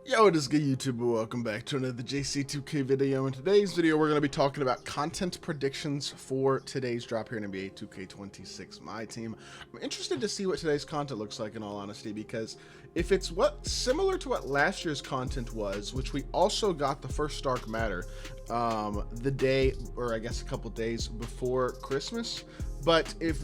Yo, what is good, YouTube? Welcome back to another JC2K video. In today's video, we're going to be talking about content predictions for today's drop here in NBA 2K26 My Team. I'm interested to see what today's content looks like, in all honesty, because if it's similar to what last year's content was, which we also got the first Dark Matter the day, or I guess a couple days before Christmas, but if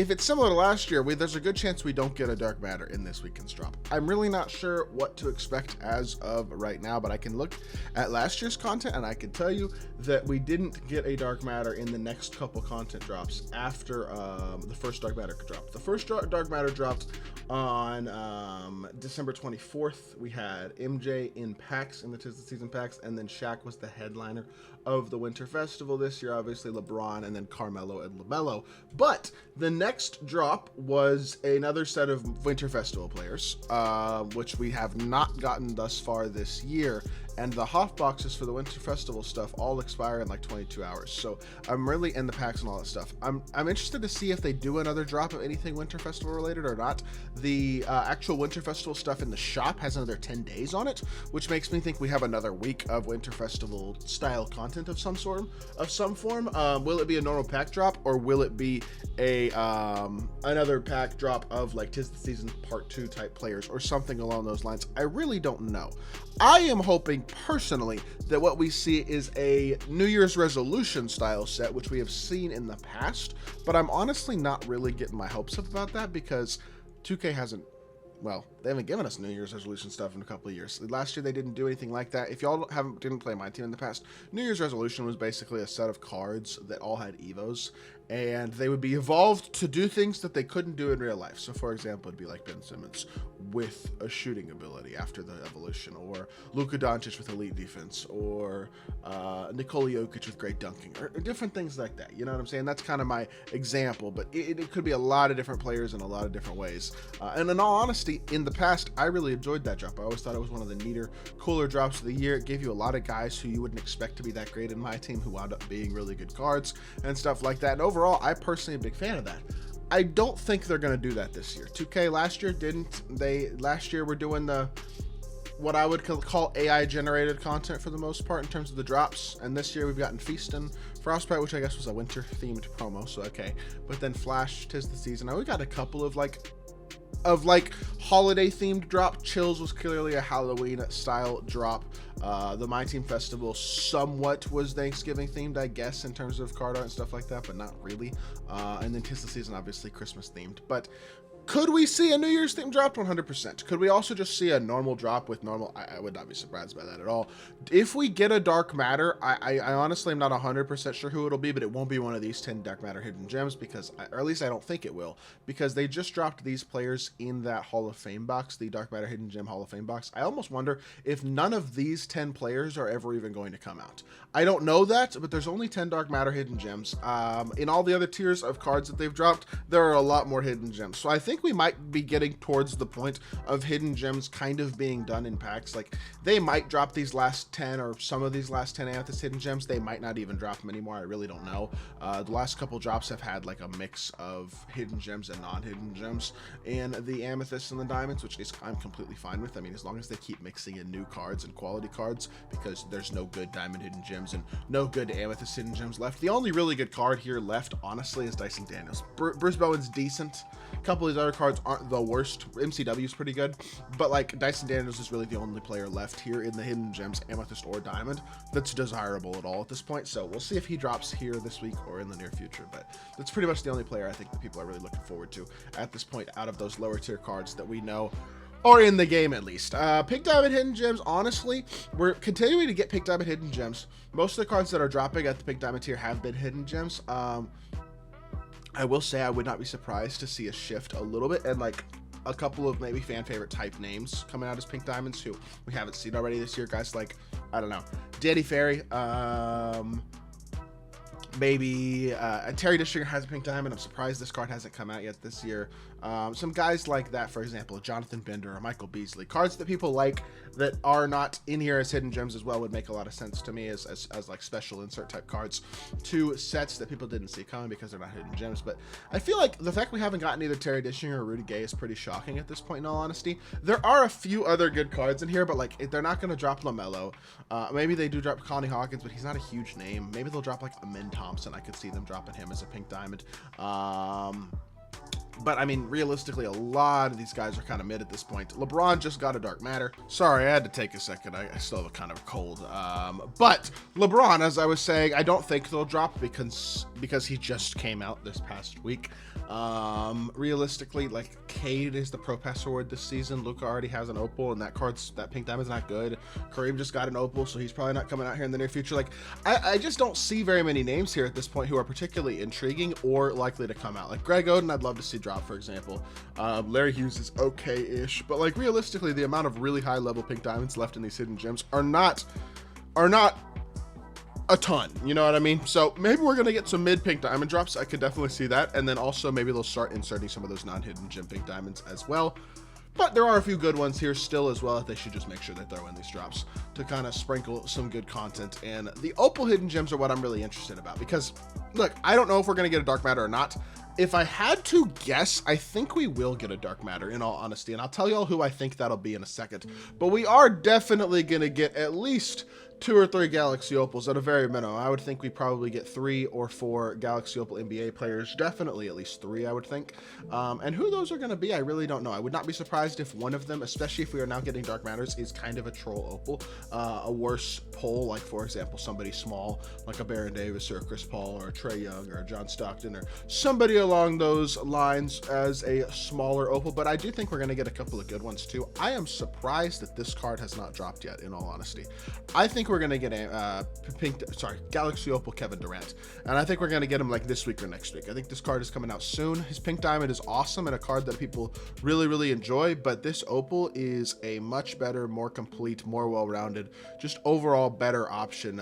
it's similar to last year, there's a good chance we don't get a Dark Matter in this weekend's drop. I'm really not sure what to expect as of right now, but I can look at last year's content and I can tell you that we didn't get a Dark Matter in the next couple content drops after the first Dark Matter dropped. The first Dark Matter dropped on December 24th. We had MJ in packs, in the Tis the Season packs, and then Shaq was the headliner of the Winter Festival this year. Obviously LeBron, and then Carmelo and LaMelo. But the next drop was another set of Winter Festival players, which we have not gotten thus far this year. And the Hoff boxes for the Winter Festival stuff all expire in like 22 hours. So I'm really in the packs and all that stuff. I'm interested to see if they do another drop of anything Winter Festival related or not. The actual Winter Festival stuff in the shop has another 10 days on it, which makes me think we have another week of Winter Festival style content of some form. Will it be a normal pack drop, or will it be a another pack drop of like Tis the Season Part 2 type players or something along those lines? I really don't know. I am hoping personally that what we see is a New Year's resolution style set, which we have seen in the past, but I'm honestly not really getting my hopes up about that because 2K hasn't, well, they haven't given us New Year's resolution stuff in a couple of years. Last year they didn't do anything like that. If y'all didn't play My Team in the past, New Year's resolution was basically a set of cards that all had evos, and they would be evolved to do things that they couldn't do in real life. So for example, it'd be like Ben Simmons with a shooting ability after the evolution, or Luka Doncic with elite defense, or Nikola Jokic with great dunking, or different things like that. You know what I'm saying? That's kind of my example, but it could be a lot of different players in a lot of different ways. And in all honesty, in the past, I really enjoyed that drop. I always thought it was one of the neater, cooler drops of the year. It gave you a lot of guys who you wouldn't expect to be that great in My Team, who wound up being really good cards and stuff like that. And overall, I personally am a big fan of that. I don't think they're going to do that this year. 2K last year didn't. Last year were doing what I would call AI generated content for the most part in terms of the drops, and this year we've gotten Feast and Frostbite, which I guess was a winter themed promo, so okay. But then Flash, Tis the Season. Now we got a couple of holiday themed drop. Chills was clearly a Halloween style drop. The My Team Festival somewhat was Thanksgiving themed, I guess, in terms of card art and stuff like that, but not really. And then Tis the Season, obviously Christmas themed. But could we see a New Year's theme drop? 100%. Could we also just see a normal drop with normal? I would not be surprised by that at all. If we get a Dark Matter, I honestly am not 100% sure who it'll be, but it won't be one of these 10 Dark Matter hidden gems, because, or at least I don't think it will, because they just dropped these players in that Hall of Fame box, the Dark Matter hidden gem Hall of Fame box. I almost wonder if none of these 10 players are ever even going to come out. I don't know that, but there's only 10 Dark Matter hidden gems. In all the other tiers of cards that they've dropped, there are a lot more hidden gems. So I think we might be getting towards the point of hidden gems kind of being done in packs. Like, they might drop these last 10, or some of these last 10 Amethyst hidden gems. They might not even drop them anymore. I really don't know. The last couple drops have had like a mix of hidden gems and non-hidden gems in the Amethysts and the Diamonds, which is I'm completely fine with. I mean, as long as they keep mixing in new cards and quality cards, because there's no good Diamond hidden gems and no good Amethyst hidden gems left. The only really good card here left, honestly, is Dyson Daniels. Bruce Bowen's decent. A couple of these other cards aren't the worst. MCW is pretty good, but like Dyson Daniels is really the only player left here in the hidden gems, Amethyst or Diamond, that's desirable at all at this point. So we'll see if he drops here this week or in the near future, but that's pretty much the only player I think that people are really looking forward to at this point out of those lower tier cards that we know, or in the game at least. Pink Diamond hidden gems, honestly, we're continuing to get Pink Diamond hidden gems. Most of the cards that are dropping at the Pink Diamond tier have been hidden gems. I will say I would not be surprised to see a shift a little bit, and like a couple of maybe fan favorite type names coming out as Pink Diamonds who we haven't seen already this year. Guys like, I don't know, Danny Ferry, maybe Terry Dishinger has a Pink Diamond. I'm surprised this card hasn't come out yet this year. Some guys like that, for example, Jonathan Bender or Michael Beasley, cards that people like that are not in here as hidden gems as well would make a lot of sense to me as like special insert type cards to sets that people didn't see coming because they're not hidden gems. But I feel like the fact we haven't gotten either Terry Dishing or Rudy Gay is pretty shocking at this point, in all honesty. There are a few other good cards in here, but like they're not going to drop LaMelo. Maybe they do drop Connie Hawkins, but he's not a huge name. Maybe they'll drop like Amin Thompson. I could see them dropping him as a pink diamond. But I mean, realistically, a lot of these guys are kind of mid at this point. LeBron just got a dark matter. Sorry, I had to take a second. I still have a kind of cold. But LeBron, as I was saying, I don't think they'll drop because he just came out this past week. Realistically, like Cade is the Pro Pass Award this season. Luka already has an opal, and that pink diamond's not good. Kareem just got an opal, so he's probably not coming out here in the near future. Like, I just don't see very many names here at this point who are particularly intriguing or likely to come out. Like Greg Oden, I'd love to see drop, for example. Larry Hughes is okay-ish, but like realistically, the amount of really high-level pink diamonds left in these hidden gems are not a ton, you know what I mean? So maybe we're gonna get some mid pink diamond drops. I could definitely see that, and then also maybe they'll start inserting some of those non-hidden gem pink diamonds as well. But there are a few good ones here still as well that they should just make sure they throw in these drops to kind of sprinkle some good content. And the opal hidden gems are what I'm really interested about, because look, I don't know if we're gonna get a dark matter or not. If I had to guess, I think we will get a dark matter, in all honesty, and I'll tell y'all who I think that'll be in a second. But we are definitely gonna get at least 2 or 3 Galaxy Opals at a very minimum. I would think we probably get 3 or 4 Galaxy Opal NBA players, definitely at least 3, I would think. And who those are going to be, I really don't know. I would not be surprised if one of them, especially if we are now getting Dark Matters, is kind of a troll Opal. A worse pull, like for example, somebody small, like a Baron Davis or a Chris Paul or a Trae Young or a John Stockton or somebody along those lines as a smaller Opal. But I do think we're going to get a couple of good ones too. I am surprised that this card has not dropped yet, in all honesty. I think we're going to get a Galaxy Opal Kevin Durant, and I think we're going to get him like this week or next week. I think this card is coming out soon. His pink diamond is awesome and a card that people really enjoy, but this Opal is a much better, more complete, more well-rounded, just overall better option.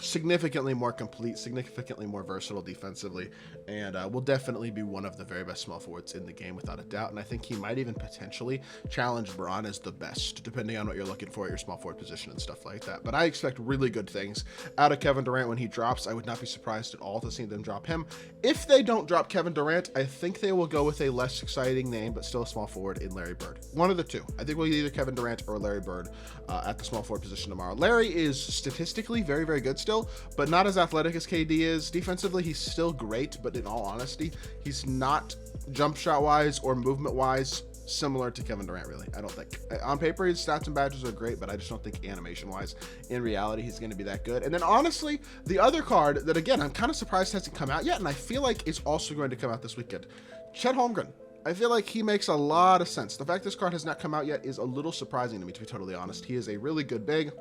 Significantly more complete, significantly more versatile defensively, and will definitely be one of the very best small forwards in the game without a doubt. And I think he might even potentially challenge Braun as the best, depending on what you're looking for at your small forward position and stuff like that. But I expect really good things out of Kevin Durant when he drops. I would not be surprised at all to see them drop him. If they don't drop Kevin Durant, I think they will go with a less exciting name, but still a small forward in Larry Bird. One of the two. I think we'll get either Kevin Durant or Larry Bird at the small forward position tomorrow. Larry is statistically very good still, but not as athletic as KD is. Defensively, he's still great, but in all honesty, he's not jump shot wise or movement wise similar to Kevin Durant, really. I don't think. On paper, his stats and badges are great, but I just don't think animation-wise, in reality, he's going to be that good. And then, honestly, the other card that, again, I'm kind of surprised hasn't come out yet, and I feel like is also going to come out this weekend. Chet Holmgren. I feel like he makes a lot of sense. The fact this card has not come out yet is a little surprising to me, to be totally honest. He is a really good big.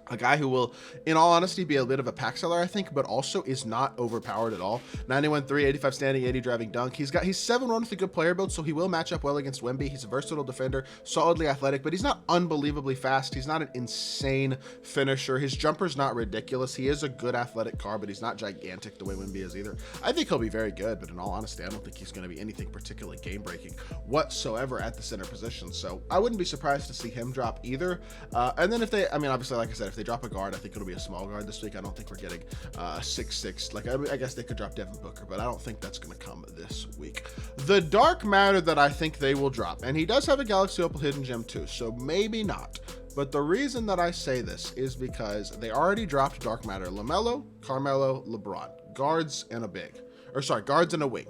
A guy who will, in all honesty, be a bit of a pack seller, I think, but also is not overpowered at all. 91-3, 85 standing, 80 driving dunk. He's 7-1 with a good player build, so he will match up well against Wemby. He's a versatile defender, solidly athletic, but he's not unbelievably fast. He's not an insane finisher. His jumper's not ridiculous. He is a good athletic card, but he's not gigantic the way Wemby is either. I think he'll be very good, but in all honesty, I don't think he's going to be anything particularly game-breaking whatsoever at the center position. So I wouldn't be surprised to see him drop either. And then if they, I mean, obviously, like I said, if they drop a guard, I think it'll be a small guard this week. I don't think we're getting 6'6". Like, I guess they could drop Devin Booker, but I don't think that's going to come this week. The dark matter that I think they will drop, and he does have a Galaxy Opal hidden gem too, so maybe not. But the reason that I say this is because they already dropped dark matter LaMelo, Carmelo, LeBron, guards and a big, or sorry, guards and a wing.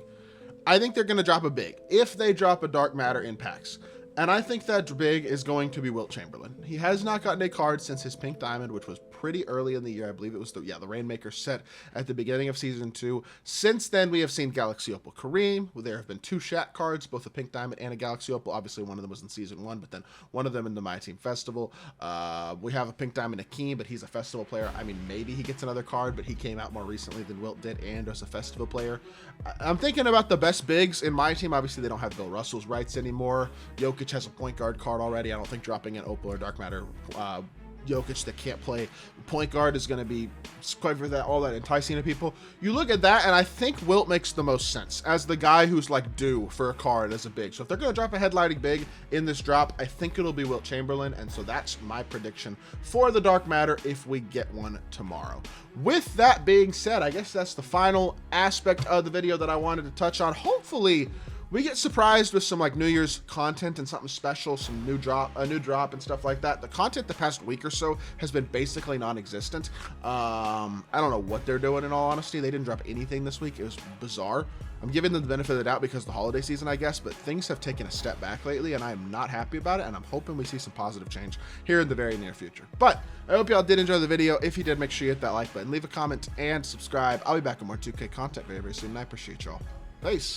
I think they're going to drop a big if they drop a dark matter in packs. And I think that big is going to be Wilt Chamberlain. He has not gotten a card since his pink diamond, which was pretty early in the year. I believe it was the Rainmaker set at the beginning of season 2. Since then, we have seen Galaxy Opal Kareem. There have been 2 Shaq cards, both a pink diamond and a Galaxy Opal. Obviously, one of them was in season 1, but then one of them in the MyTEAM Festival. We have a pink diamond Akeem, but he's a festival player. I mean, maybe he gets another card, but he came out more recently than Wilt did and as a festival player. I'm thinking about the best bigs in my team. Obviously, they don't have Bill Russell's rights anymore. Jokic has a point guard card already. I don't think dropping an Opal or Dark Matter Jokic that can't play point guard is going to be quite for that all that enticing to people. You look at that, and I think Wilt makes the most sense as the guy who's like due for a card as a big. So if they're going to drop a headlighting big in this drop, I think it'll be Wilt Chamberlain, and so that's my prediction for the Dark Matter if we get one tomorrow. With that being said, I guess that's the final aspect of the video that I wanted to touch on. Hopefully we get surprised with some like New Year's content and something special, some a new drop and stuff like that. The content the past week or so has been basically non-existent. I don't know what they're doing, in all honesty. They didn't drop anything this week. It was bizarre. I'm giving them the benefit of the doubt because of the holiday season, I guess, but things have taken a step back lately, and I'm not happy about it, and I'm hoping we see some positive change here in the very near future. But I hope y'all did enjoy the video. If you did, make sure you hit that like button, leave a comment, and subscribe. I'll be back with more 2K content very, very soon, and I appreciate y'all. Peace.